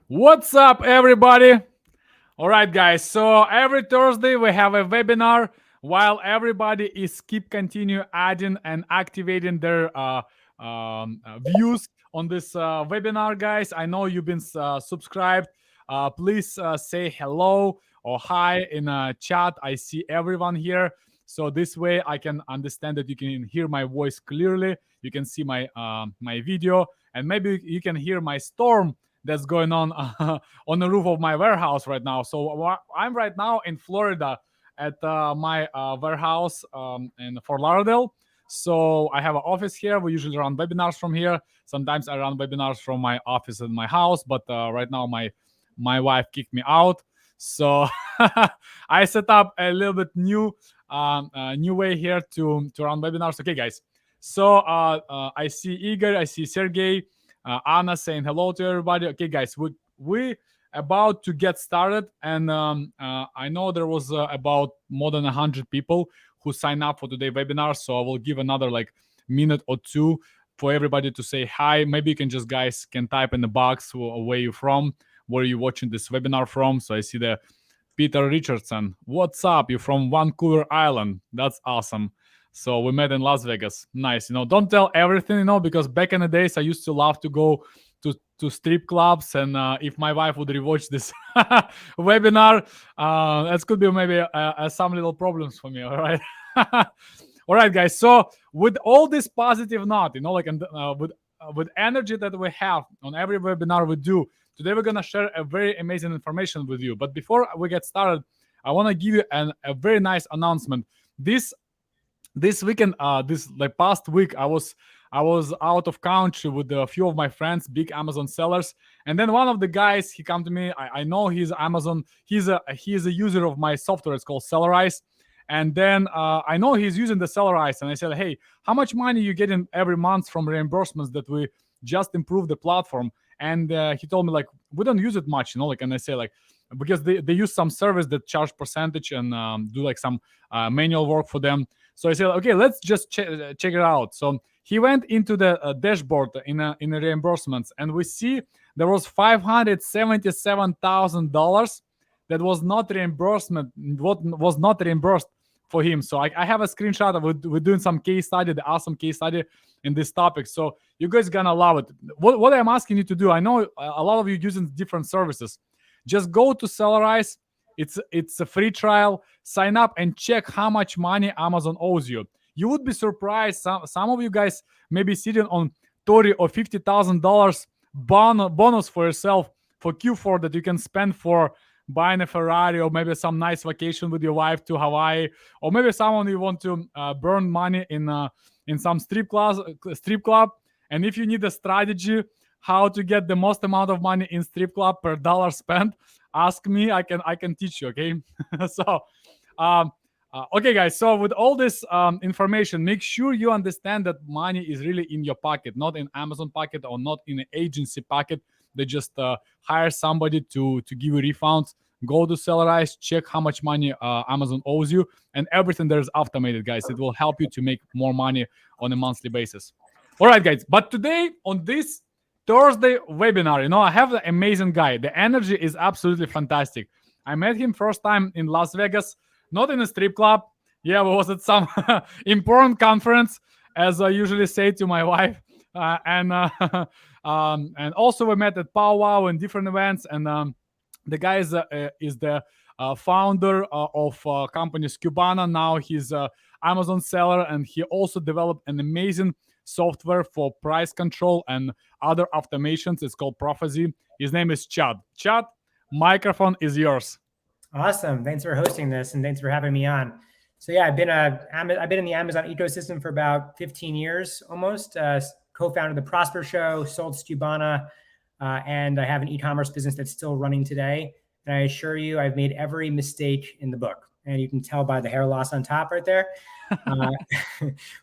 What's up, everybody? All right, guys. So every Thursday we have a webinar while everybody is keep continue adding and activating their views on this webinar, guys. I know you've been subscribed. Please say hello or hi in chat. I see everyone here. So this way I can understand that you can hear my voice clearly. You can see my video, and maybe you can hear my storm that's going on on the roof of my warehouse right now. So I'm right now in Florida at my warehouse in Fort Lauderdale. So I have an office here. We usually run webinars from here. Sometimes I run webinars from my office in my house, but right now my wife kicked me out. So I set up a little bit new way here to run webinars. Okay, guys. So I see Igor, I see Sergey, Anna saying hello to everybody. Okay, guys, we about to get started, and I know there was about more than 100 people who signed up for today's webinar. So I will give another like minute or two for everybody to say hi. Maybe you can just guys can type in the box where you from, where you watching this webinar from. So I see the Peter Richardson. What's up? You're from Vancouver Island. That's awesome. So we met in Las Vegas. Nice. Don't tell everything, because back in the days I used to love to go to strip clubs, and if my wife would rewatch this webinar, that could be maybe some little problems for me. All right. All right, guys. So with all this positive note, like with energy that we have on every webinar we do, today we're gonna share a very amazing information with you. But before we get started, I want to give you a very nice announcement. This weekend, this like past week, I was out of country with a few of my friends, big Amazon sellers, and then one of the guys, he come to me. I know he's Amazon. He's a user of my software. It's called Sellerise. And then I know he's using the Sellerise, and I said, hey, how much money you getting every month from reimbursements that we just improved the platform? And he told me like we don't use it much, like, and I say like because they use some service that charge percentage and do like some manual work for them. So I said, okay, let's just check it out. So he went into the dashboard in the reimbursements, and we see there was $577,000 that was not reimbursement, what was not reimbursed for him. So I have a screenshot of it. We're doing some case study, the awesome case study in this topic. So you guys gonna love it. What I'm asking you to do, I know a lot of you using different services. Just go to Sellerise. It's a free trial. Sign up and check how much money Amazon owes you. You would be surprised. Some of you guys may be sitting on $30,000 or $50,000 bonus for yourself for Q4 that you can spend for buying a Ferrari, or maybe some nice vacation with your wife to Hawaii, or maybe someone you want to burn money in some strip club. And if you need a strategy how to get the most amount of money in strip club per dollar spent, ask me. I can teach you. Okay. So okay, guys. So with all this information, make sure you understand that money is really in your pocket, not in Amazon pocket or not in an agency pocket. They just hire somebody to give you refunds. Go to Sellerise, check how much money Amazon owes you, and everything there is automated, guys. It will help you to make more money on a monthly basis. All right, guys. But today on this Thursday webinar, I have an amazing guy. The energy is absolutely fantastic. I met him first time in Las Vegas, not in a strip club. Yeah, we was at some important conference, as I usually say to my wife. And also we met at powwow and different events. And the guy is the founder of companies Cubana. Now he's an Amazon seller, and he also developed an amazing software for price control and other automations. It's called Prophecy. His name is Chad. Chad, microphone is yours. Awesome. Thanks for hosting this, and thanks for having me on. So yeah, I've been in the Amazon ecosystem for about 15 years almost. Co-founded the Prosper Show, sold Cubana, and I have an e-commerce business that's still running today. And I assure you, I've made every mistake in the book, and you can tell by the hair loss on top right there.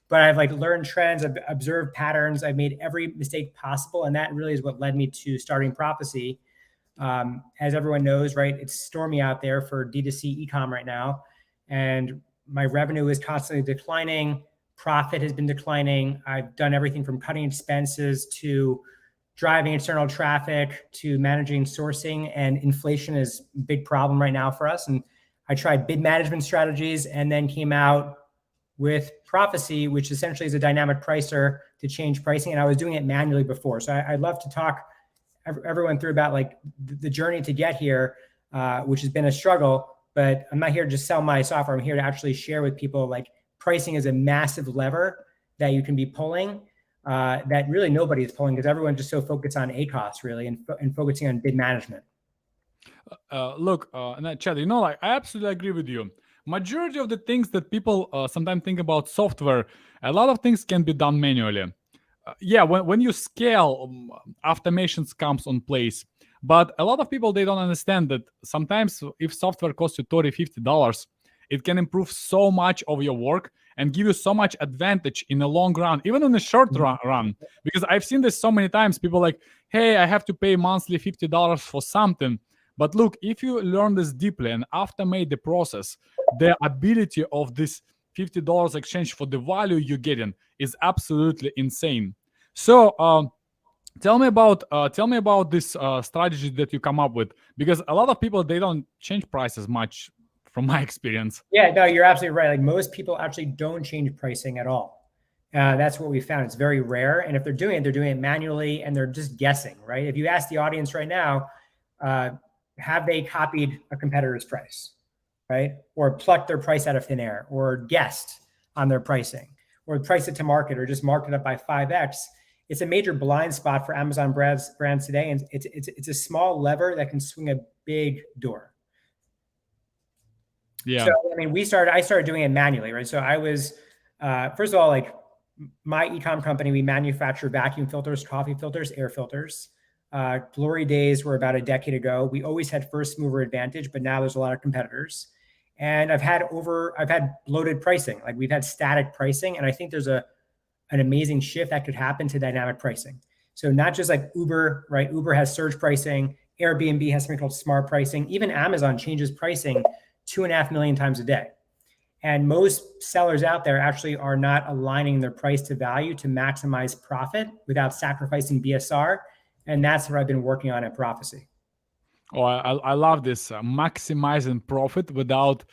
But I've learned trends, I've observed patterns, I've made every mistake possible, and that really is what led me to starting Prophecy. As everyone knows, right, it's stormy out there for D2C e-com right now, and my revenue is constantly declining. Profit has been declining. I've done everything from cutting expenses to driving external traffic to managing sourcing, and inflation is a big problem right now for us. And I tried bid management strategies and then came out with Prophecy, which essentially is a dynamic pricer to change pricing. And I was doing it manually before. So I'd love to talk everyone through about like the journey to get here, which has been a struggle. But I'm not here to just sell my software. I'm here to actually share with people like pricing is a massive lever that you can be pulling that really nobody is pulling because everyone's just so focused on ACOS really and focusing on bid management. Look, Chad, like I absolutely agree with you. Majority of the things that people sometimes think about software, a lot of things can be done manually. Yeah, when you scale, automations comes on place. But a lot of people, they don't understand that sometimes if software costs you $30, $50, it can improve so much of your work and give you so much advantage in the long run, even in the short run. Because I've seen this so many times. People like, hey, I have to pay monthly $50 for something. But look, if you learn this deeply and automate the process, the ability of this $50 exchange for the value you're getting is absolutely insane. So tell me about this strategy that you come up with, because a lot of people, they don't change prices much from my experience. Yeah, no, you're absolutely right. Like most people actually don't change pricing at all. That's what we found. It's very rare. And if they're doing it manually and they're just guessing, right? If you ask the audience right now, have they copied a competitor's price, right? Or plucked their price out of thin air, or guessed on their pricing, or priced it to market, or just marked it up by 5x. It's a major blind spot for Amazon brands today, and it's a small lever that can swing a big door. Yeah. So I mean, I started doing it manually, right? So I was first of all, like my e-com company, we manufacture vacuum filters, coffee filters, air filters. Glory days were about a decade ago. We always had first mover advantage, but now there's a lot of competitors. And I've had bloated pricing. Like we've had static pricing. And I think there's an amazing shift that could happen to dynamic pricing. So not just like Uber, right? Uber has surge pricing. Airbnb has something called smart pricing. Even Amazon changes pricing 2.5 million times a day. And most sellers out there actually are not aligning their price to value to maximize profit without sacrificing BSR. And that's what I've been working on at Prophecy. Oh, I love this, maximizing profit without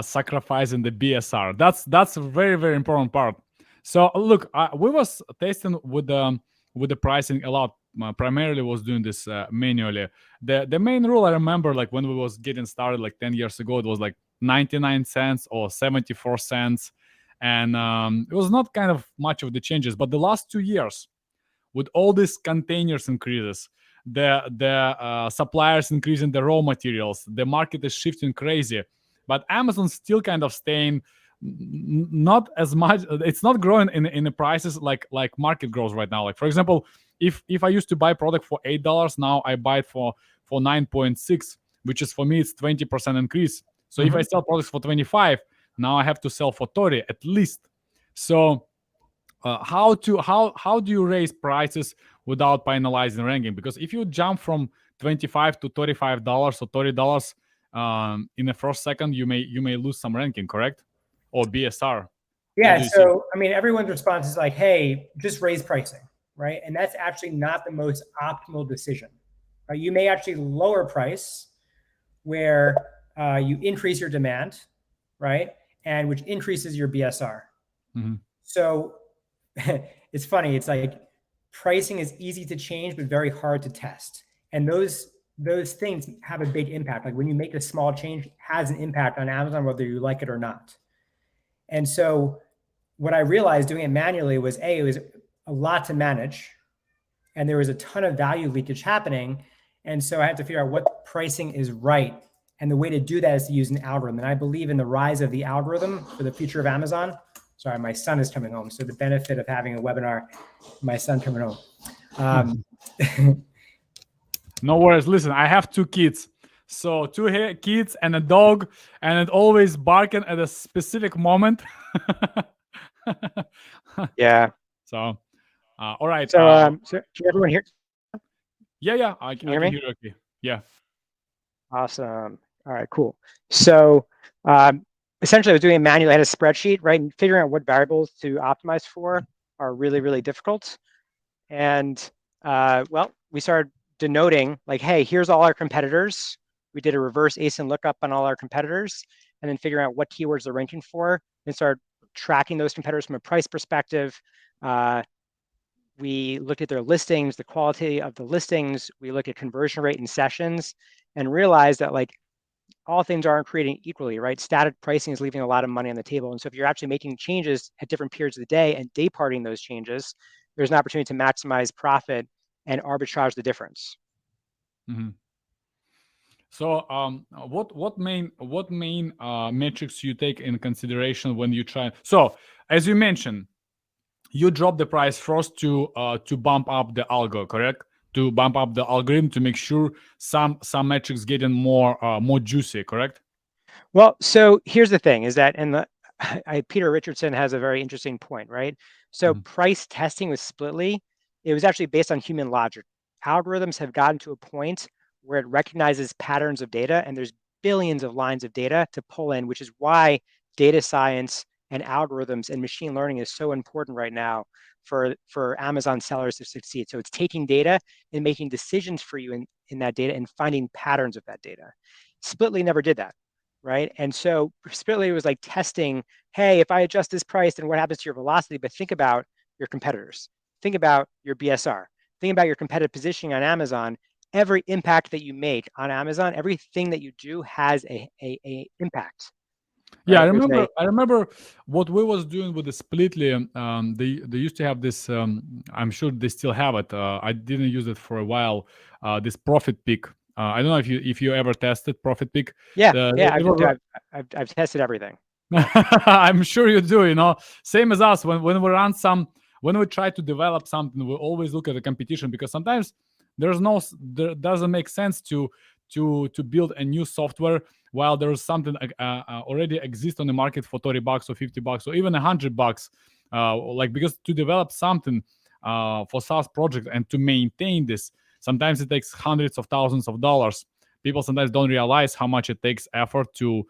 sacrificing the BSR. That's a very, very important part. So look, we was testing with the pricing a lot. Primarily was doing this manually. The main rule I remember, like when we was getting started like 10 years ago, it was like 99 cents or 74 cents, and it was not kind of much of the changes. But the last 2 years, with all these containers increases, the suppliers increasing the raw materials, the market is shifting crazy, but Amazon's still kind of staying not as much. It's not growing in the prices like market grows right now. Like for example, if I used to buy product for $8, now I buy it for 9.6, which is for me it's 20% increase. So if I sell products for 25, now I have to sell for 30 at least. So how do you raise prices without penalizing ranking? Because if you jump from $25 to $35 or $30 in the first second, you may lose some ranking, correct? Or BSR. Yeah. So I mean, everyone's response is like, "Hey, just raise pricing," right? And that's actually not the most optimal decision. Right? You may actually lower price, where you increase your demand, right, and which increases your BSR. So it's funny. It's like pricing is easy to change, but very hard to test. And those things have a big impact. Like when you make a small change, it has an impact on Amazon, whether you like it or not. And so what I realized doing it manually was it was a lot to manage, and there was a ton of value leakage happening. And so I had to figure out what pricing is right. And the way to do that is to use an algorithm. And I believe in the rise of the algorithm for the future of Amazon. Sorry, my son is coming home. So the benefit of having a webinar, my son coming home. No worries. Listen, I have 2 kids. So 2 kids and a dog, and it always barking at a specific moment. Yeah. So, all right. So, so can everyone hear? Yeah. I can hear you. Okay. Yeah. Awesome. All right, cool. So essentially I was doing it manually. I had a spreadsheet, right? And figuring out what variables to optimize for are really, really difficult. And Well, we started denoting like, hey, here's all our competitors. We did a reverse ASIN lookup on all our competitors, and then figuring out what keywords they're ranking for, and start tracking those competitors from a price perspective. We looked at their listings, the quality of the listings. We looked at conversion rate in sessions, and realized that like all things aren't creating equally, right? Static pricing is leaving a lot of money on the table. And so if you're actually making changes at different periods of the day and day parting those changes, there's an opportunity to maximize profit and arbitrage the difference. Mm-hmm. So, what main metrics you take in consideration when you try? So, as you mentioned, you drop the price first to bump up the algo, correct? To bump up the algorithm to make sure some metrics getting more juicy, correct? Well, so here's the thing: is that Peter Richardson has a very interesting point, right? So price testing with Splitly, it was actually based on human logic. Algorithms have gotten to a point where it recognizes patterns of data, and there's billions of lines of data to pull in, which is why data science and algorithms and machine learning is so important right now for Amazon sellers to succeed. So it's taking data and making decisions for you in that data and finding patterns of that data. Splitly never did that, right? And so Splitly was like testing, hey, if I adjust this price, then what happens to your velocity? But think about your competitors. Think about your BSR. Think about your competitive positioning on Amazon. Every impact that you make on Amazon, everything that you do has a impact. Yeah, right? I remember what we was doing with the Splitly. They used to have this. I'm sure they still have it. I didn't use it for a while. This profit peak. I don't know if you ever tested profit peak. Yeah, It was I've tested everything. I'm sure you do. You know, same as us. When we run when we try to develop something, we always look at the competition, because sometimes there doesn't make sense to build a new software while there's something already exists on the market for $30 or $50 or even $100. Like, because to develop something for SaaS project and to maintain this, sometimes it takes hundreds of thousands of dollars. People sometimes don't realize how much it takes effort to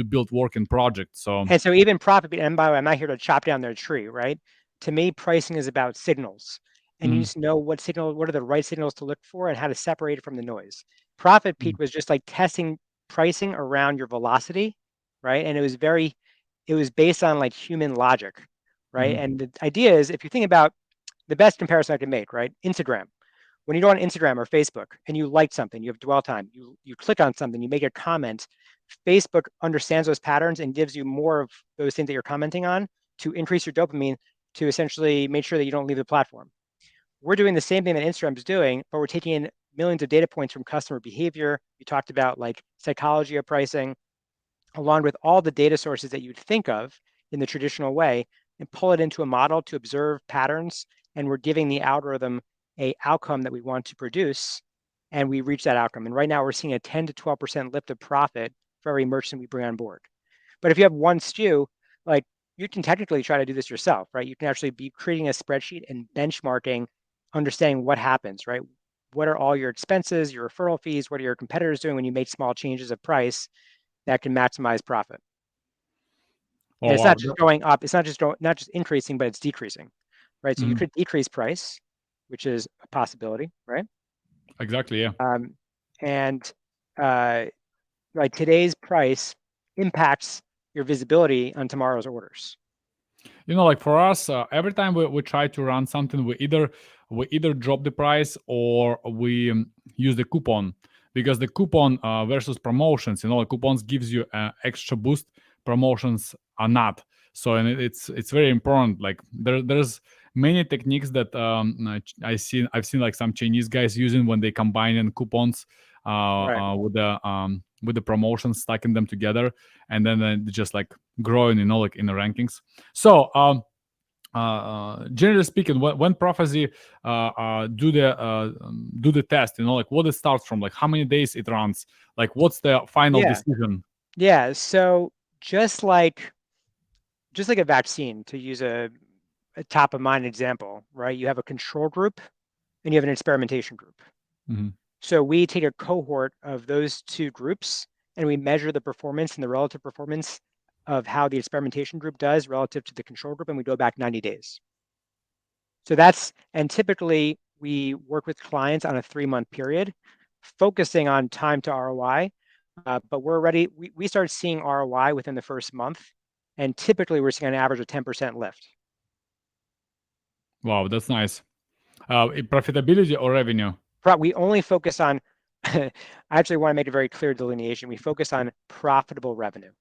build working projects. So, and so even profit, and by the way, I'm not here to chop down their tree, right? To me, pricing is about signals, and you just know what are the right signals to look for and how to separate it from the noise. Profit peak was just like testing pricing around your velocity, right? And it was based on like human logic, right? And the idea is, if you think about the best comparison I can make, right? Instagram. When you go on Instagram or Facebook and you like something, you have dwell time, you click on something, you make a comment, Facebook understands those patterns and gives you more of those things that you're commenting on to increase your dopamine to essentially make sure that you don't leave the platform. We're doing the same thing that Instagram is doing, but we're taking in millions of data points from customer behavior. You talked about like psychology of pricing, along with all the data sources that you'd think of in the traditional way, and pull it into a model to observe patterns. And we're giving the algorithm a outcome that we want to produce, and we reach that outcome. And right now we're seeing a 10 to 12% lift of profit for every merchant we bring on board. But if you have one SKU, like, you can technically try to do this yourself, right? You can actually be creating a spreadsheet and benchmarking, understanding what happens, right? What are all your expenses, your referral fees? What are your competitors doing when you make small changes of price that can maximize profit? And it's not just going up, it's not just increasing, but it's decreasing, right? So you could decrease price, which is a possibility, right? Exactly, yeah. And like today's price impacts your visibility on tomorrow's orders. You know, like for us, every time we try to run something, we either drop the price or we use the coupon, because the coupon versus promotions, you know, like coupons gives you extra boost, promotions are not. So, and it's very important. Like there's many techniques that I've seen like some Chinese guys using when they combine in coupons with the promotions, stacking them together, and then just like growing, you know, like in the rankings. So, generally speaking, when Prophecy do the test, you know, like what it starts from, like how many days it runs, like what's the final decision? Yeah. So just like a vaccine, to use a top of mind example, right? You have a control group and you have an experimentation group. So we take a cohort of those two groups and we measure the performance and the relative performance of how the experimentation group does relative to the control group, and we go back 90 days. So and typically we work with clients on a 3-month period, focusing on time to ROI. But we start seeing ROI within the first month, and typically we're seeing an average of 10% lift. Wow, that's nice. Profitability or revenue? We only focus on, I actually want to make a very clear delineation. We focus on profitable revenue,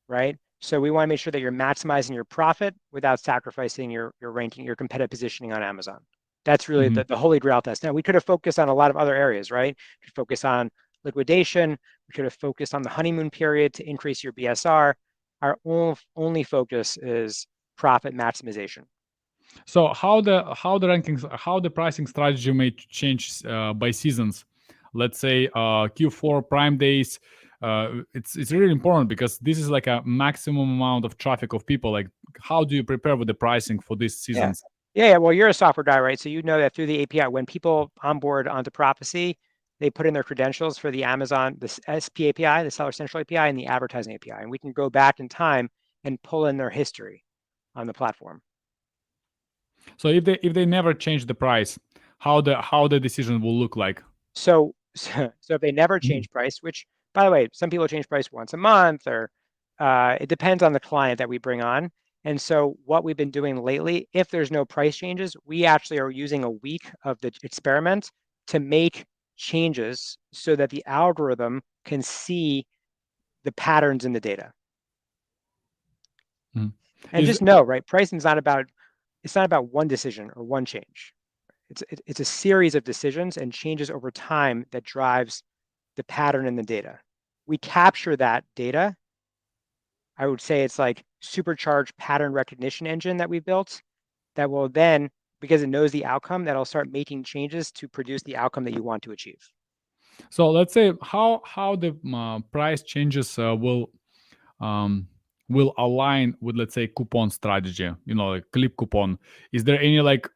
right? So we want to make sure that you're maximizing your profit without sacrificing your ranking, your competitive positioning on Amazon. That's really the holy grail test. Now, we could have focused on a lot of other areas, right? We could focus on liquidation. We could have focused on the honeymoon period to increase your BSR. Our only focus is profit maximization. So how the pricing strategy may change by seasons? Let's say Q4 Prime days. It's really important because this is like a maximum amount of traffic of people. Like, how do you prepare with the pricing for these seasons? Yeah. Well, you're a software guy, right? So you know that through the API, when people onboard onto Prophecy, they put in their credentials for the Amazon, the SP API, the Seller Central API, and the Advertising API, and we can go back in time and pull in their history on the platform. So if they never change the price, how the decision will look like? So if they never change price, which by the way, some people change price once a month, or it depends on the client that we bring on. And so what we've been doing lately, if there's no price changes, we actually are using a week of the experiment to make changes so that the algorithm can see the patterns in the data. And just know, right? Pricing is not about one decision or one change. It's a series of decisions and changes over time that drives the pattern in the data. We capture that data. I would say it's like supercharged pattern recognition engine that we built that will then, because it knows the outcome, that'll start making changes to produce the outcome that you want to achieve. So let's say how the price changes will align with, let's say, coupon strategy. You know, like clip coupon. Is there any like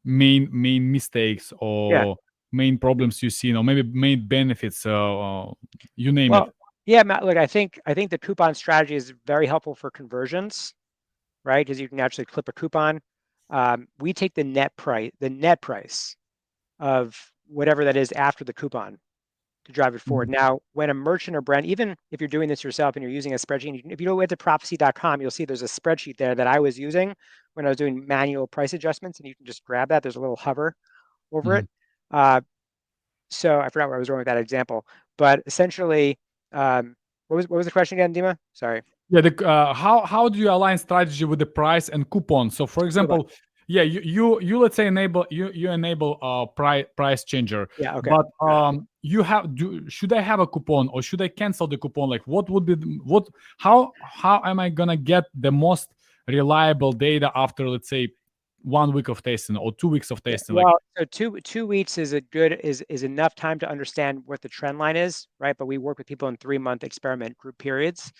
main mistakes or main problems you see, or maybe main benefits? You name it. Yeah, Matt, look, I think the coupon strategy is very helpful for conversions, right? Because you can actually clip a coupon. We take the net price of whatever that is after the coupon to drive it forward. Now, when a merchant or brand, even if you're doing this yourself and you're using a spreadsheet, if you go to prophecy.com, you'll see there's a spreadsheet there that I was using when I was doing manual price adjustments, and you can just grab that. There's a little hover over it. So I forgot where I was going with that example, but essentially, what was the question again, Dima? Sorry. Yeah, how do you align strategy with the price and coupon? So, for example, you let's say enable price changer. Yeah. Okay. But should I have a coupon or should I cancel the coupon? Like, what would be how am I gonna get the most reliable data after, let's say, 1 week of testing or 2 weeks of testing? Well, so two weeks is enough time to understand what the trend line is, right? But we work with people in 3-month experiment group periods.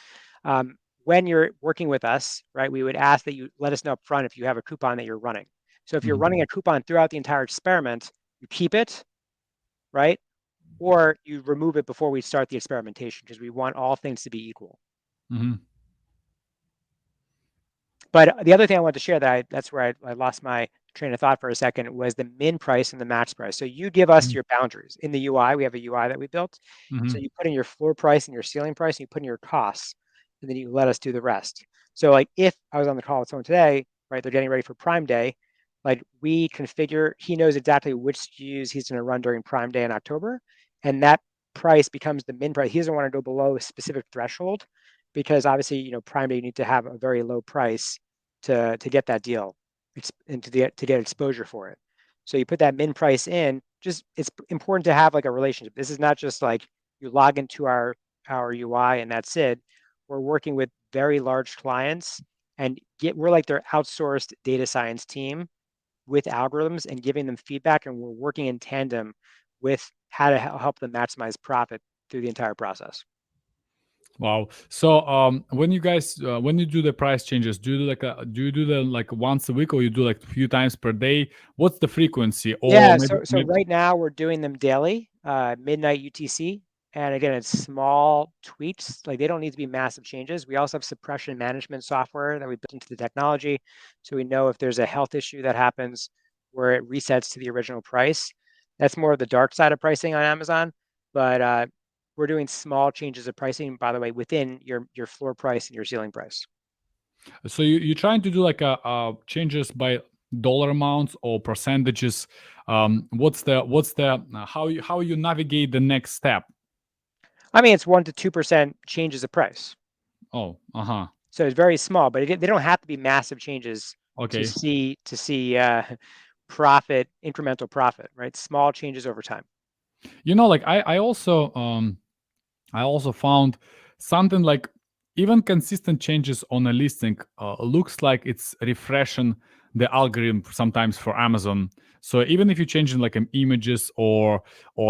When you're working with us, right, we would ask that you let us know up front if you have a coupon that you're running. So if you're running a coupon throughout the entire experiment, you keep it, right? Or you remove it before we start the experimentation, because we want all things to be equal. But the other thing I wanted to share that's where I lost my train of thought for a second, was the min price and the max price. So you give us your boundaries. In the UI, we have a UI that we built. So you put in your floor price and your ceiling price, and you put in your costs, and then you let us do the rest. So like if I was on the call with someone today, right, they're getting ready for Prime Day, like we configure, he knows exactly which SKUs he's going to run during Prime Day in October, and that price becomes the min price. He doesn't want to go below a specific threshold, because obviously, you know, Prime Day, you need to have a very low price to get that deal and to get exposure for it. So you put that min price in. Just, it's important to have like a relationship. This is not just like you log into our UI and that's it. We're working with very large clients, and we're like their outsourced data science team with algorithms and giving them feedback, and we're working in tandem with how to help them maximize profit through the entire process. Wow. So when you guys when you do the price changes, do you do them like once a week, or you do like a few times per day? What's the frequency? Or so right now we're doing them daily, midnight UTC. And again, it's small tweaks. Like, they don't need to be massive changes. We also have suppression management software that we built into the technology, so we know if there's a health issue that happens, where it resets to the original price. That's more of the dark side of pricing on Amazon, but we're doing small changes of pricing, by the way, within your floor price and your ceiling price. So you're trying to do like a changes by dollar amounts or percentages. What's the how you navigate the next step? I mean, it's 1 to 2% changes of price. Oh, uh-huh. So it's very small, but they don't have to be massive changes Okay. to see profit, incremental profit, right? Small changes over time. Like I also found something like even consistent changes on a listing looks like it's refreshing the algorithm sometimes for Amazon. So even if you're changing like images or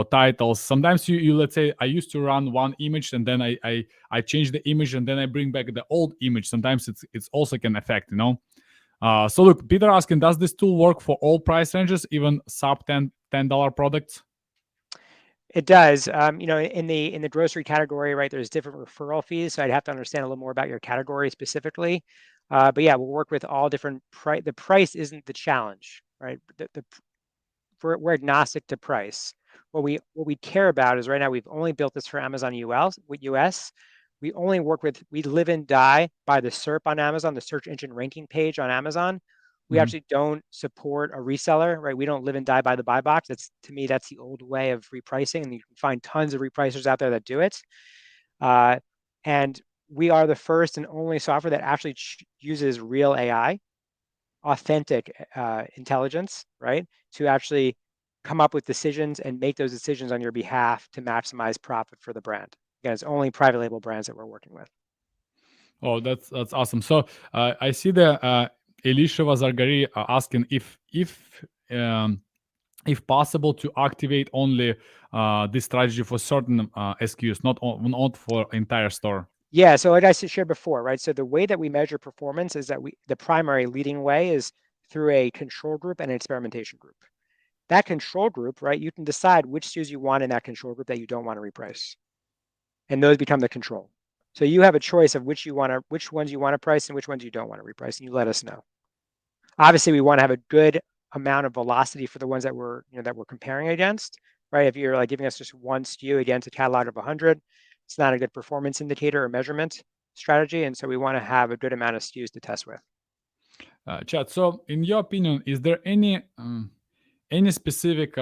titles, sometimes you let's say I used to run one image and then I change the image and then I bring back the old image. Sometimes it's also can affect, So look, Peter asking, does this tool work for all price ranges, even sub $10 products? It does. In the grocery category, right, there's different referral fees. So I'd have to understand a little more about your category specifically. But yeah, we'll work with all different price. The price isn't the challenge, right? We're agnostic to price. What we care about is right now we've only built this for Amazon US. We only work with, we live and die by the SERP on Amazon, the search engine ranking page on Amazon. We actually don't support a reseller, right? We don't live and die by the buy box. To me, that's the old way of repricing, and you can find tons of repricers out there that do it. And we are the first and only software that actually uses real AI, authentic intelligence, right? To actually come up with decisions and make those decisions on your behalf to maximize profit for the brand. Again, it's only private label brands that we're working with. Oh, that's awesome. So I see the Elisha Zargari asking if possible to activate only this strategy for certain SKUs, not for entire store. Yeah, so like I shared before, right? So the way that we measure performance is that the primary leading way is through a control group and an experimentation group. That control group, right? You can decide which SKUs you want in that control group that you don't want to reprice, and those become the control. So you have a choice of which ones you want to price and which ones you don't want to reprice, and you let us know. Obviously, we want to have a good amount of velocity for the ones that we're comparing against, right? If you're like giving us just one SKU against a catalog of 100, it's not a good performance indicator or measurement strategy, and so we want to have a good amount of SKUs to test with. Chad, so in your opinion, is there any specific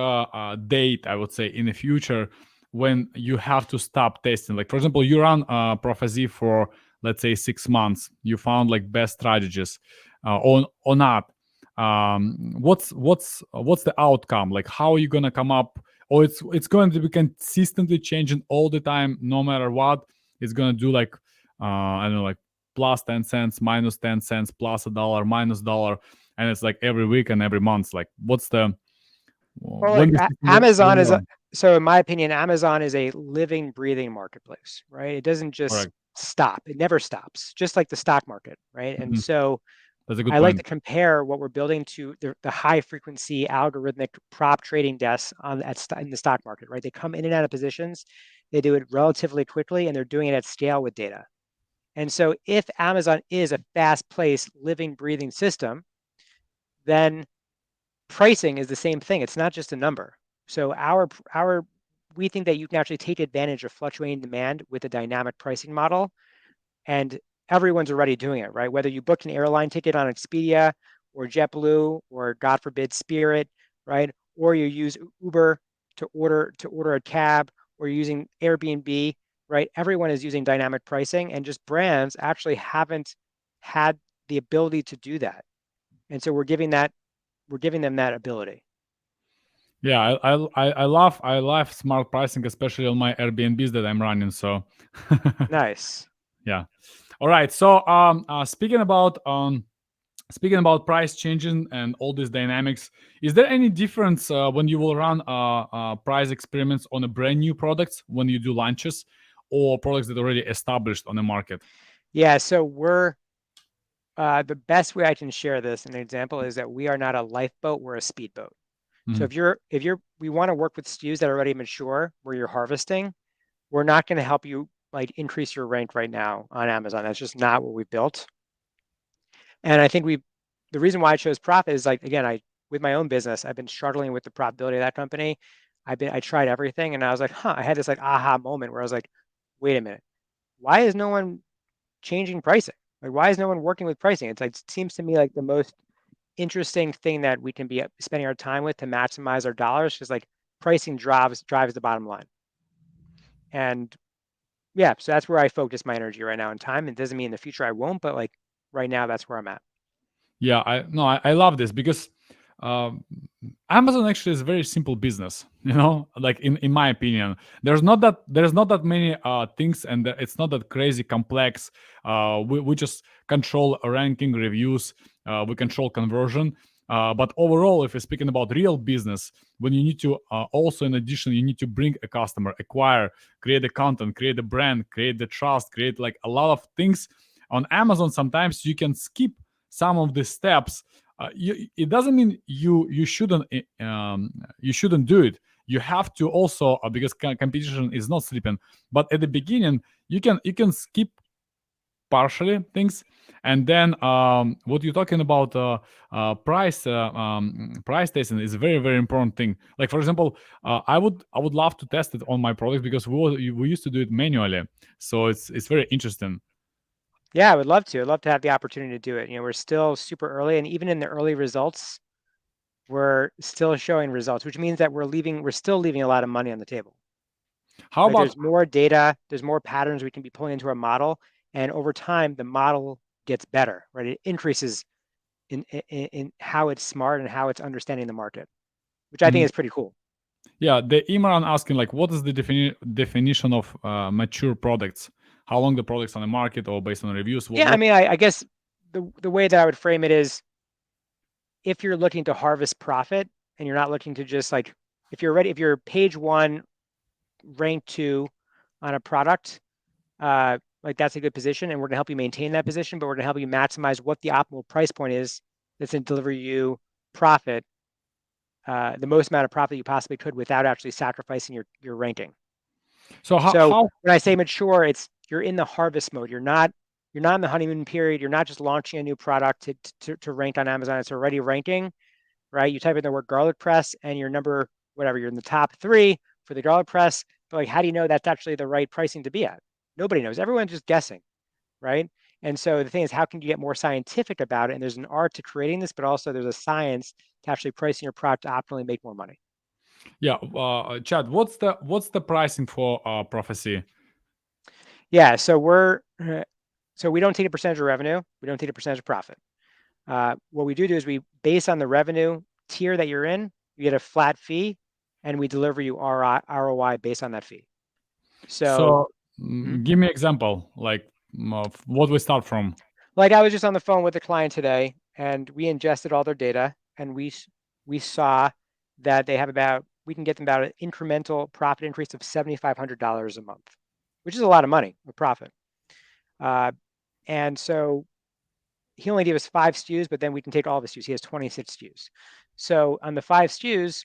date, I would say, in the future when you have to stop testing? Like, for example, you run Prophecy for, let's say, 6 months. You found like best strategies or not. What's the outcome? Like, how are you gonna come up? Or it's going to be consistently changing all the time, no matter what. It's gonna do like I don't know, like plus 10 cents, minus 10 cents, plus $1, minus $1, and it's like every week and every month. Like, what's the Well, Amazon is so in my opinion, Amazon is a living, breathing marketplace, right? It doesn't just stop. It never stops, just like the stock market, right? And so that's a good I point. like to compare what we're building to the high frequency algorithmic prop trading desks in the stock market, right? They come in and out of positions. They do it relatively quickly, and they're doing it at scale with data. And so if Amazon is a fast-paced, living, breathing system, then pricing is the same thing. It's not just a number. So we think that you can actually take advantage of fluctuating demand with a dynamic pricing model, and everyone's already doing it, right? Whether you booked an airline ticket on Expedia or JetBlue or God forbid Spirit, right? Or you use Uber to order a cab, or you're using Airbnb, right? Everyone is using dynamic pricing, and just brands actually haven't had the ability to do that. And so we're giving them that ability. Yeah, I love smart pricing, especially on my Airbnbs that I'm running. So Nice. Yeah. All right. So speaking about price changing and all these dynamics, is there any difference when you will run price experiments on a brand new products when you do launches, or products that are already established on the market? Yeah. So we're the best way I can share this, an example, is that we are not a lifeboat, we're a speedboat. So we want to work with SKUs that are already mature where you're harvesting. We're not going to help you like increase your rank right now on Amazon. That's just not what we've built. And I think the reason why I chose profit is like, again, with my own business, I've been struggling with the profitability of that company. I tried everything, and I was like, I had this like aha moment where I was like, wait a minute, why is no one changing pricing? Like, why is no one working with pricing? It's like, it seems to me like the most interesting thing that we can be spending our time with to maximize our dollars, because like pricing drives the bottom line. And yeah, so that's where I focus my energy right now and time. It doesn't mean in the future I won't, but like right now, that's where I'm at. Yeah, I love this because um, Amazon actually is a very simple business. Like in my opinion, there's not that many things, and it's not that crazy complex. We just control ranking, reviews, we control conversion. But overall, if we're speaking about real business, when you need to also, in addition, you need to bring a customer, acquire, create the content, create the brand, create the trust, create like a lot of things. On Amazon, sometimes you can skip some of the steps. It doesn't mean you shouldn't you shouldn't do it. You have to also, because competition is not sleeping. But at the beginning, you can skip partially things, and then what you're talking about, price testing is a very very important thing. Like for example, I would love to test it on my product, because we used to do it manually, so it's very interesting. Yeah, I would love to. I'd love to have the opportunity to do it. We're still super early, and even in the early results, we're still showing results, which means that we're still leaving a lot of money on the table. How Like about there's more data, there's more patterns we can be pulling into our model, and over time, the model gets better, right? It increases in how it's smart and how it's understanding the market, which I think is pretty cool. Yeah, the Imran asking like, what is the definition of mature products? How long the products on the market, or based on reviews? Yeah, I mean, I guess the way that I would frame it is, if you're looking to harvest profit and you're not looking to just like, if you're page 1, rank 2 on a product, like that's a good position, and we're gonna help you maintain that position, but we're gonna help you maximize what the optimal price point is that's gonna deliver you profit, the most amount of profit you possibly could without actually sacrificing your ranking. So So how when I say mature, it's you're in the harvest mode. You're not in the honeymoon period. You're not just launching a new product to rank on Amazon. It's already ranking, right? You type in the word garlic press and you're you're in the top 3 for the garlic press. But like, how do you know that's actually the right pricing to be at? Nobody knows. Everyone's just guessing, right? And so the thing is, how can you get more scientific about it? And there's an art to creating this, but also there's a science to actually pricing your product to optimally make more money. Yeah, Chad, what's the pricing for Prophecy? Yeah, so we don't take a percentage of revenue. We don't take a percentage of profit. What we do is we base on the revenue tier that you're in, you get a flat fee, and we deliver you ROI based on that fee. So, Give me example, like of what we start from. like I was just on the phone with a client today, and we ingested all their data, and we saw that we can get them about an incremental profit increase of $7,500 a month, which is a lot of money of profit. And so he only gave us 5 SKUs, but then we can take all the SKUs. He has 26 SKUs. So on the 5 SKUs,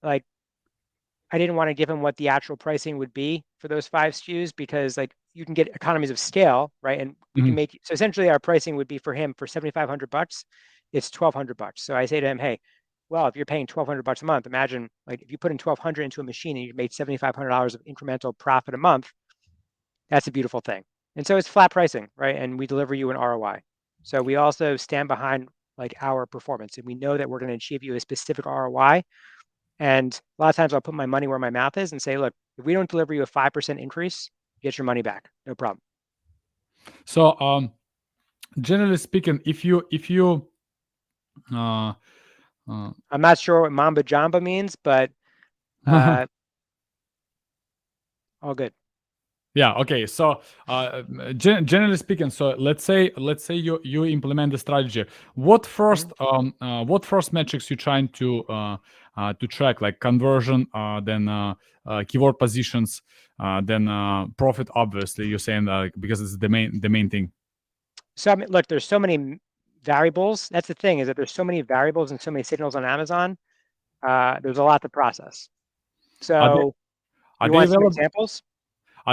like I didn't want to give him what the actual pricing would be for those 5 SKUs, because like you can get economies of scale, right? And we can make, so essentially our pricing would be for him for $7,500, it's $1,200. So I say to him, hey, well, if you're paying $1,200 a month, imagine like if you put in 1,200 into a machine and you made $7,500 of incremental profit a month, that's a beautiful thing. And so it's flat pricing, right? And we deliver you an ROI. So we also stand behind like our performance, and we know that we're going to achieve you a specific ROI. And a lot of times I'll put my money where my mouth is and say, look, if we don't deliver you a 5% increase, get your money back. No problem. So generally speaking, if you uh, I'm not sure what Mamba Jamba means, but all good. yeah, okay. So generally speaking, so let's say you implement the strategy. What first metrics you trying to track, like conversion, then keyword positions, then profit? Obviously, you're saying because it's the main thing. So I mean, look, there's so many variables. That's the thing, is that there's so many variables and so many signals on Amazon. There's a lot to process. Are they So are you they want some available? examples?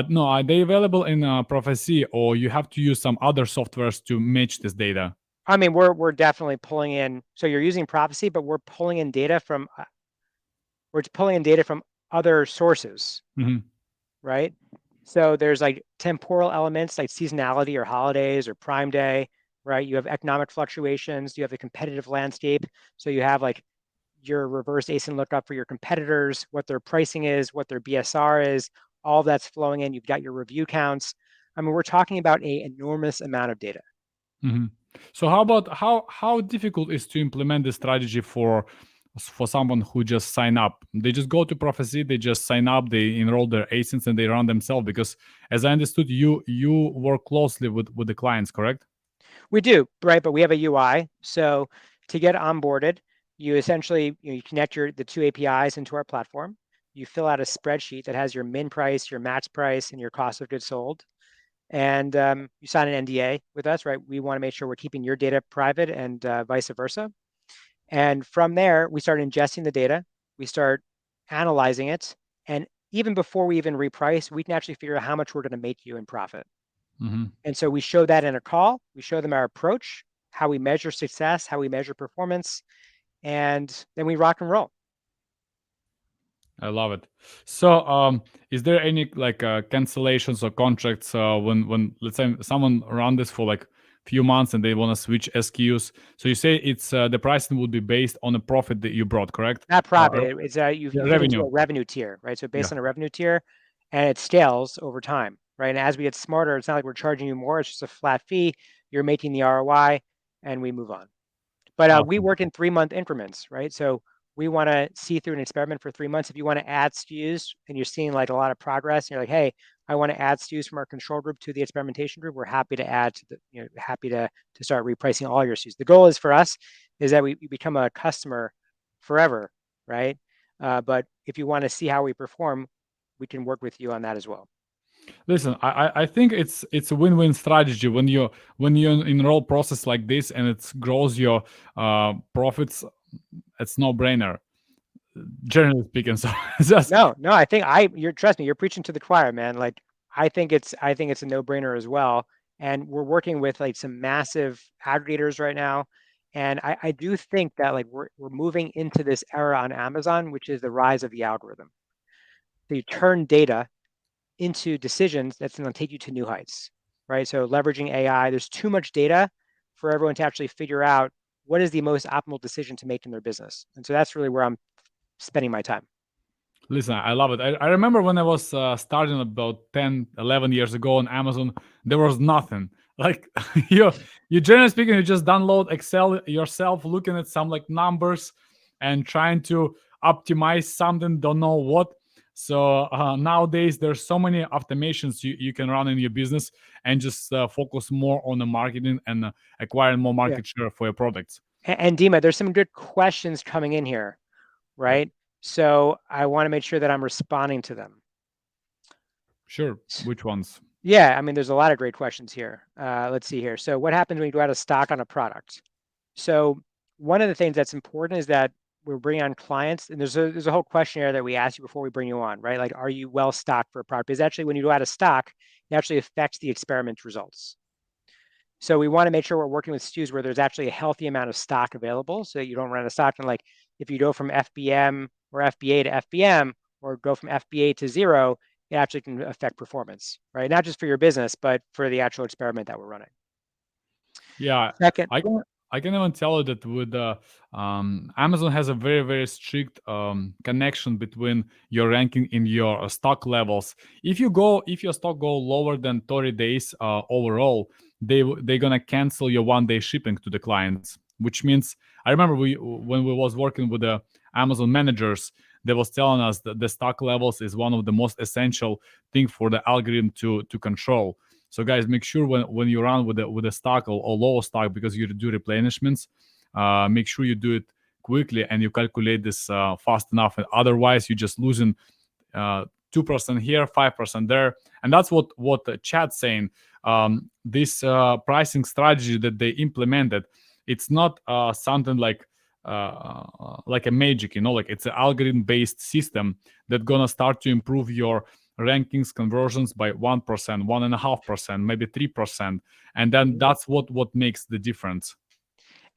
No, are they available in Prophecy, or you have to use some other softwares to match this data? I mean, we're definitely pulling in. So you're using prophecy, but we're pulling in data from other sources, right? So there's like temporal elements like seasonality or holidays or Prime Day, right? You have economic fluctuations. You have the competitive landscape. So you have like your reverse ASIN lookup for your competitors, what their pricing is, what their BSR is, all that's flowing in. You've got your review counts. I mean, we're talking about an enormous amount of data. So how about how difficult is to implement this strategy for someone who just sign up? They just go to Prophecy, they just sign up, they enroll their ASINs, and they run themselves. Because as I understood, you work closely with the clients, correct? We do, right? But we have a UI. So to get onboarded, you essentially you connect the two APIs into our platform. You fill out a spreadsheet that has your min price, your max price, and your cost of goods sold. And you sign an NDA with us, right? We want to make sure we're keeping your data private and vice versa. And from there, we start ingesting the data. We start analyzing it. And even before we even reprice, we can actually figure out how much we're going to make you in profit. And so we show that in a call. We show them our approach, how we measure success, how we measure performance, and then we rock and roll. I love it. So, is there any like cancellations or contracts when let's say someone run this for like few months and they want to switch SKUs? So you say it's the pricing would be based on the profit that you brought, correct? Not profit. It's you Yeah, fit into revenue. a revenue tier, right? So based Yeah. on a revenue tier, and it scales over time, right? And as we get smarter, it's not like we're charging you more. It's just a flat fee. You're making the ROI, and we move on. But we Awesome. work in 3-month increments, right? So we want to see through an experiment for 3 months. If you want to add SKUs and you're seeing like a lot of progress, and you're like, hey, I want to add SKUs from our control group to the experimentation group, we're happy to add to the, happy to start repricing all your SKUs. The goal is for us is that we become a customer forever, right? But if you want to see how we perform, we can work with you on that as well. Listen, I think it's a win-win strategy when you enroll process like this and it grows your profits. It's no brainer, generally speaking. So just No, I think you're trust me, you're preaching to the choir, man. Like I think it's a no-brainer as well. And we're working with like some massive aggregators right now. And I do think that like we're moving into this era on Amazon, which is the rise of the algorithm. So you turn data into decisions that's going to take you to new heights, right? So leveraging AI, there's too much data for everyone to actually figure out what is the most optimal decision to make in their business. And so that's really where I'm spending my time. listen, I love it. I remember when I was starting about 10, 11 years ago on Amazon, there was nothing. Like you generally speaking, you just download Excel yourself, looking at some like numbers and trying to optimize something, don't know what. So nowadays, there's so many automations you can run in your business and just focus more on the marketing and acquiring more Yeah. market share for your products. And Dima, there's some good questions coming in here, right? So I want to make sure that I'm responding to them. Sure. Which ones? Yeah, I mean, there's a lot of great questions here. Let's see here. So what happens when you go out of stock on a product? So one of the things that's important is that we're bringing on clients, and there's a whole questionnaire that we ask you before we bring you on, right? Like, are you well stocked for a product? Because actually, when you go out of stock, it actually affects the experiment results. So we want to make sure we're working with SKUs where there's actually a healthy amount of stock available, so that you don't run out of stock. And like, if you go from FBM or FBA to FBM, or go from FBA to 0, it actually can affect performance, right? Not just for your business, but for the actual experiment that we're running. Yeah, Second, I can even tell you that with Amazon has a very very strict connection between your ranking in your stock levels. If your stock go lower than 30 days overall, they're gonna cancel your 1 day shipping to the clients. Which means I remember when we was working with the Amazon managers, they was telling us that the stock levels is one of the most essential thing for the algorithm to control. So guys, make sure when you run with a stock or low stock because you do replenishments, make sure you do it quickly and you calculate this fast enough. And otherwise, you're just losing 2% here, 5% there, and that's what the chat's saying. This pricing strategy that they implemented, it's not something like a magic, like it's an algorithm based system that's gonna start to improve your rankings conversions by 1%, 1.5%, maybe 3%, and then that's what makes the difference.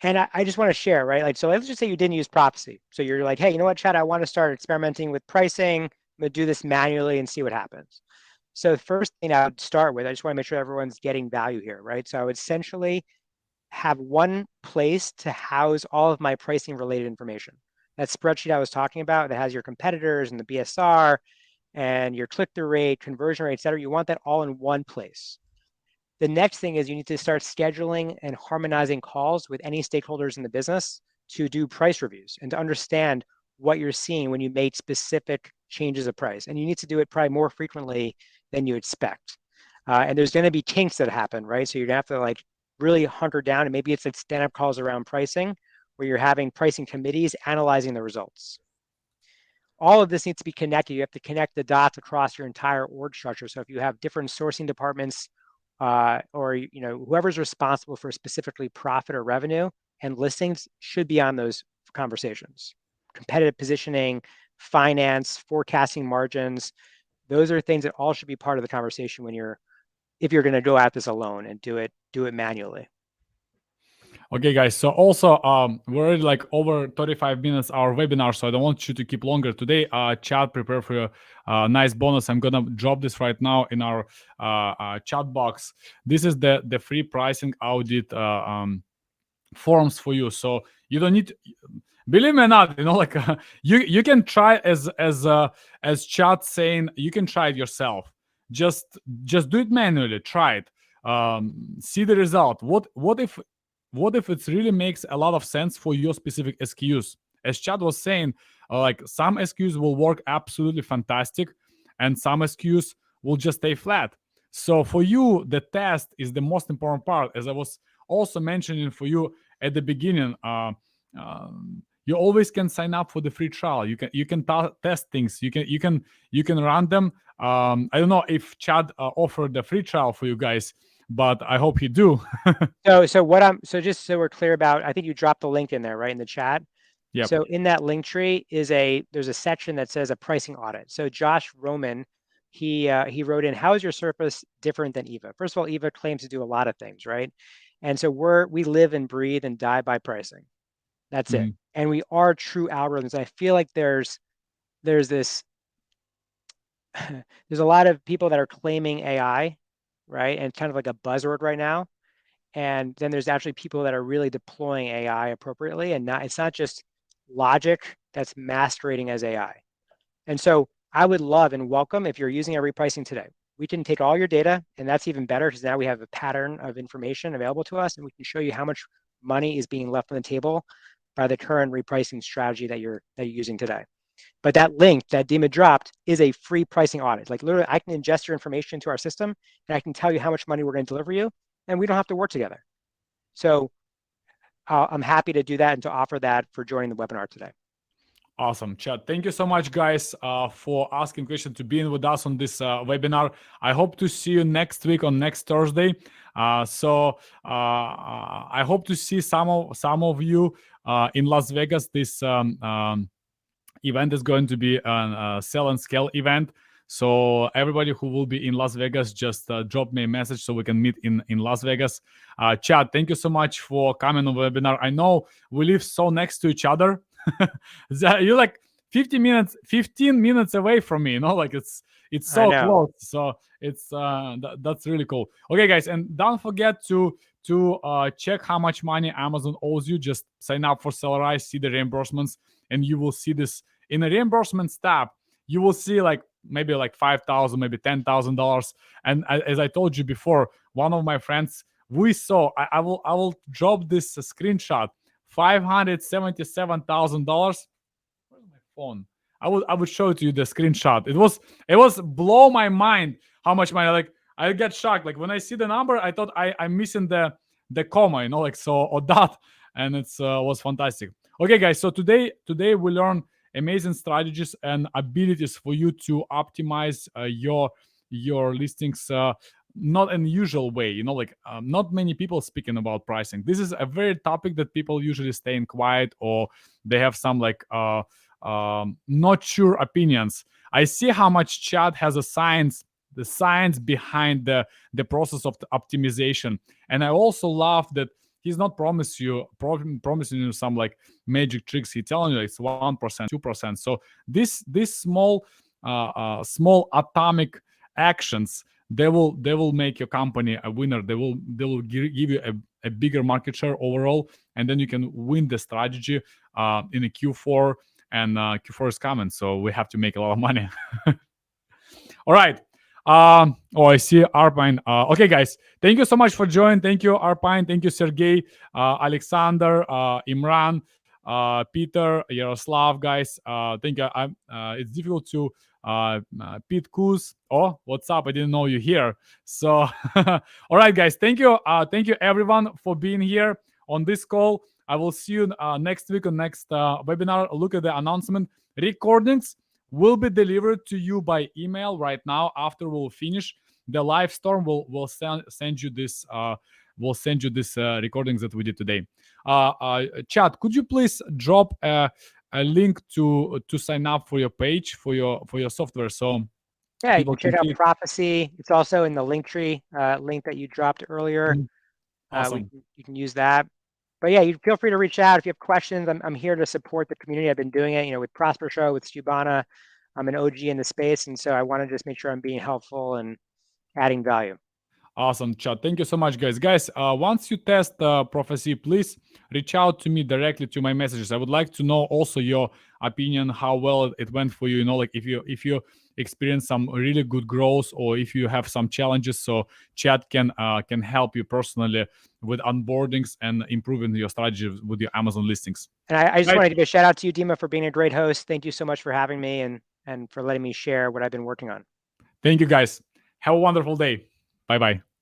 And I just want to share, right? Like, so let's just say you didn't use prophecy. So you're like, hey, you know what, Chad, I want to start experimenting with pricing. I'm going to do this manually and see what happens. So the first thing I would start with, I just want to make sure everyone's getting value here, right? So I would essentially have one place to house all of my pricing related information. That spreadsheet I was talking about that has your competitors and the BSR and your click-through rate, conversion rate, et cetera. You want that all in one place. The next thing is you need to start scheduling and harmonizing calls with any stakeholders in the business to do price reviews and to understand what you're seeing when you make specific changes of price. And you need to do it probably more frequently than you expect. And there's going to be kinks that happen, right? So you're going to have to like really hunker down, and maybe it's like stand-up calls around pricing where you're having pricing committees analyzing the results. All of this needs to be connected. You have to connect the dots across your entire org structure. So if you have different sourcing departments, or whoever's responsible for specifically profit or revenue and listings should be on those conversations. Competitive positioning, finance, forecasting margins, those are things that all should be part of the conversation if you're going to go at this alone and do it manually. Okay, guys. So also, we're already like over 35 minutes our webinar, so I don't want you to keep longer today. Chad, prepare for your nice bonus. I'm gonna drop this right now in our chat box. This is the free pricing audit forms for you. So you don't need to, believe me or not, like you can try as Chad saying, you can try it yourself. Just do it manually. Try it. See the result. What if it really makes a lot of sense for your specific SKUs? As Chad was saying, like some SKUs will work absolutely fantastic and some SKUs will just stay flat. So for you, the test is the most important part. As I was also mentioning for you at the beginning, you always can sign up for the free trial. You can test things. You can run them. I don't know if Chad offered the free trial for you guys, but I hope you do. So just so we're clear about, I think you dropped the link in there, right, in the chat. Yep. So in that link tree there's a section that says a pricing audit. So Josh Roman, he wrote in, how is your service different than Eva? First of all, Eva claims to do a lot of things, right? And so we live and breathe and die by pricing. That's it. And we are true algorithms. I feel like there's this there's a lot of people that are claiming AI, right? And kind of like a buzzword right now. And then there's actually people that are really deploying AI appropriately, and it's not just logic that's masquerading as AI. And so I would love and welcome if you're using our repricing today. We can take all your data, and that's even better because now we have a pattern of information available to us, and we can show you how much money is being left on the table by the current repricing strategy that you're using today. But that link that Dima dropped is a free pricing audit. Like literally, I can ingest your information into our system, and I can tell you how much money we're going to deliver you, and we don't have to work together. So I'm happy to do that and to offer that for joining the webinar today. Awesome, Chad. Thank you so much, guys, for asking questions, to being with us on this webinar. I hope to see you next week on next Thursday. So I hope to see some of you in Las Vegas. This event is going to be a sell and scale event. So everybody who will be in Las Vegas, just drop me a message so we can meet in Las Vegas. Chad, thank you so much for coming on the webinar. I know we live so next to each other. You're like 15 minutes away from me, like it's so close. So it's that's really cool. Okay, guys, and don't forget to check how much money Amazon owes you. Just sign up for Sellerise, see the reimbursements, and you will see this in the reimbursements tab. You will see maybe $5,000, maybe $10,000. And as I told you before, one of my friends, we saw, I will drop this screenshot, $577,000. Where's my phone? I would show it to you, the screenshot. It was blow my mind how much money. I get shocked. When I see the number, I thought I'm missing the comma, or dot, and it's was fantastic. Okay, guys. So today we learn amazing strategies and abilities for you to optimize your listings. Not an usual way, not many people speaking about pricing. This is a very topic that people usually stay in quiet, or they have some not sure opinions. I see how much Chad has the science behind the process of the optimization, and I also love that he's not promising you some like magic tricks. He's telling you it's 1%, 2%. So this small atomic actions, they will make your company a winner. They will give you a bigger market share overall, and then you can win the strategy in a Q4. And Q4 is coming, so we have to make a lot of money. All right. I see Arpine. Okay, guys, thank you so much for joining. Thank you, Arpine. Thank you, Sergey, Alexander, Imran, Peter, Yaroslav, guys. Thank you. It's difficult to Pete Kuz. Oh, what's up? I didn't know you here. So, all right, guys. Thank you. Thank you, everyone, for being here on this call. I will see you next week on next webinar. Look at the announcement. Recordings will be delivered to you by email right now. After we'll finish the live storm, we'll send you this. We'll send you this recordings that we did today. Chat, could you please drop a link to sign up for your page for your software? So yeah, you can check out Prophecy. It's also in the Linktree link that you dropped earlier. Awesome. You can use that. But yeah, you feel free to reach out if you have questions. I'm here to support the community. I've been doing it, with Prosper Show, with Stubana. I'm an OG in the space, and so I want to just make sure I'm being helpful and adding value. Awesome, Chad. Thank you so much, guys. Guys, once you test Prophecy, please reach out to me directly to my messages. I would like to know also your opinion, how well it went for you. Like if you experience some really good growth, or if you have some challenges, so Chad can help you personally with onboardings and improving your strategy with your Amazon listings. And I just want to give a shout out to you, Dima, for being a great host. Thank you so much for having me and for letting me share what I've been working on. Thank you, guys. Have a wonderful day. Bye-bye.